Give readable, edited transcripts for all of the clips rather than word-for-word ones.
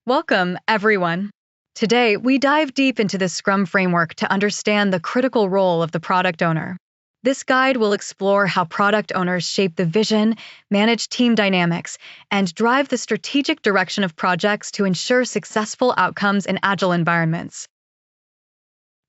Welcome, everyone. Today, we dive deep into the Scrum framework to understand the critical role of the product owner. This guide will explore how product owners shape the vision, manage team dynamics, and drive the strategic direction of projects to ensure successful outcomes in agile environments.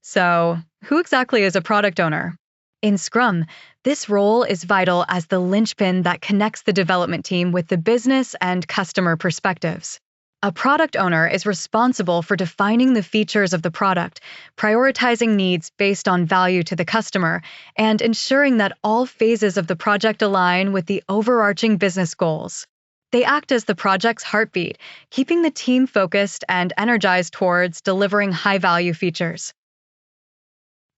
So, who exactly is a product owner? In Scrum, this role is vital as the linchpin that connects the development team with the business and customer perspectives. A product owner is responsible for defining the features of the product, prioritizing needs based on value to the customer, and ensuring that all phases of the project align with the overarching business goals. They act as the project's heartbeat, keeping the team focused and energized towards delivering high-value features.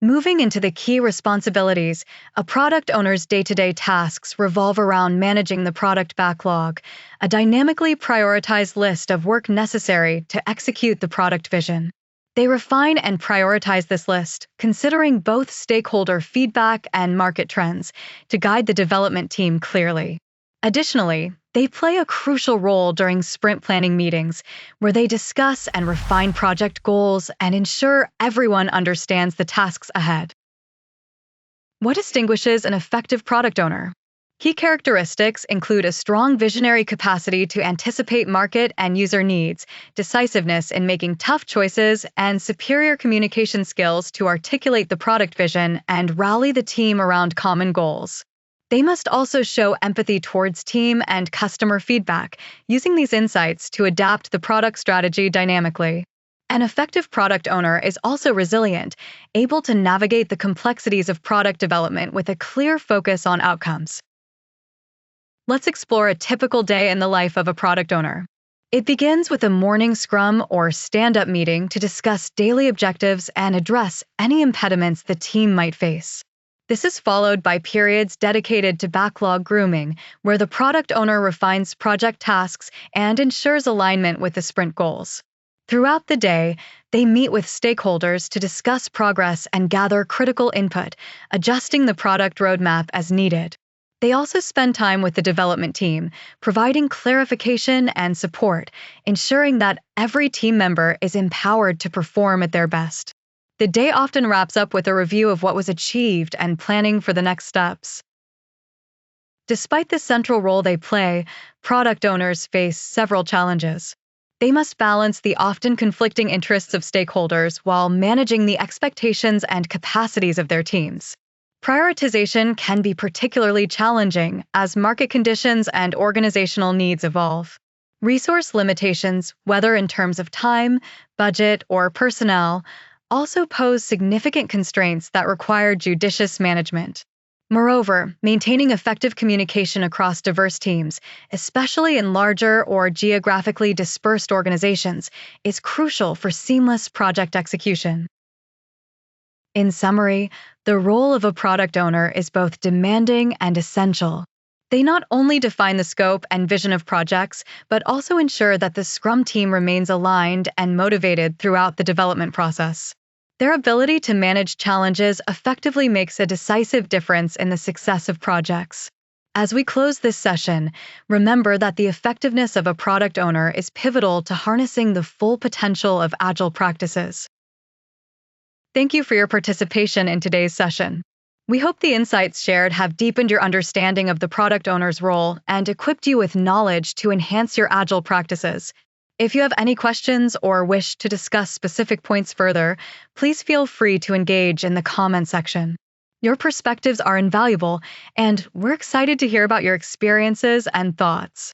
Moving into the key responsibilities, a product owner's day-to-day tasks revolve around managing the product backlog, a dynamically prioritized list of work necessary to execute the product vision. They refine and prioritize this list, considering both stakeholder feedback and market trends to guide the development team clearly. Additionally, they play a crucial role during sprint planning meetings, where they discuss and refine project goals and ensure everyone understands the tasks ahead. What distinguishes an effective product owner? Key characteristics include a strong visionary capacity to anticipate market and user needs, decisiveness in making tough choices, and superior communication skills to articulate the product vision and rally the team around common goals. They must also show empathy towards team and customer feedback, using these insights to adapt the product strategy dynamically. An effective product owner is also resilient, able to navigate the complexities of product development with a clear focus on outcomes. Let's explore a typical day in the life of a product owner. It begins with a morning scrum or stand-up meeting to discuss daily objectives and address any impediments the team might face. This is followed by periods dedicated to backlog grooming, where the product owner refines project tasks and ensures alignment with the sprint goals. Throughout the day, they meet with stakeholders to discuss progress and gather critical input, adjusting the product roadmap as needed. They also spend time with the development team, providing clarification and support, ensuring that every team member is empowered to perform at their best. The day often wraps up with a review of what was achieved and planning for the next steps. Despite the central role they play, product owners face several challenges. They must balance the often conflicting interests of stakeholders while managing the expectations and capacities of their teams. Prioritization can be particularly challenging as market conditions and organizational needs evolve. Resource limitations, whether in terms of time, budget, or personnel, also pose significant constraints that require judicious management. Moreover, maintaining effective communication across diverse teams, especially in larger or geographically dispersed organizations, is crucial for seamless project execution. In summary, the role of a product owner is both demanding and essential. They not only define the scope and vision of projects, but also ensure that the Scrum team remains aligned and motivated throughout the development process. Their ability to manage challenges effectively makes a decisive difference in the success of projects. As we close this session, remember that the effectiveness of a product owner is pivotal to harnessing the full potential of Agile practices. Thank you for your participation in today's session. We hope the insights shared have deepened your understanding of the product owner's role and equipped you with knowledge to enhance your Agile practices. If you have any questions or wish to discuss specific points further, please feel free to engage in the comment section. Your perspectives are invaluable, and we're excited to hear about your experiences and thoughts.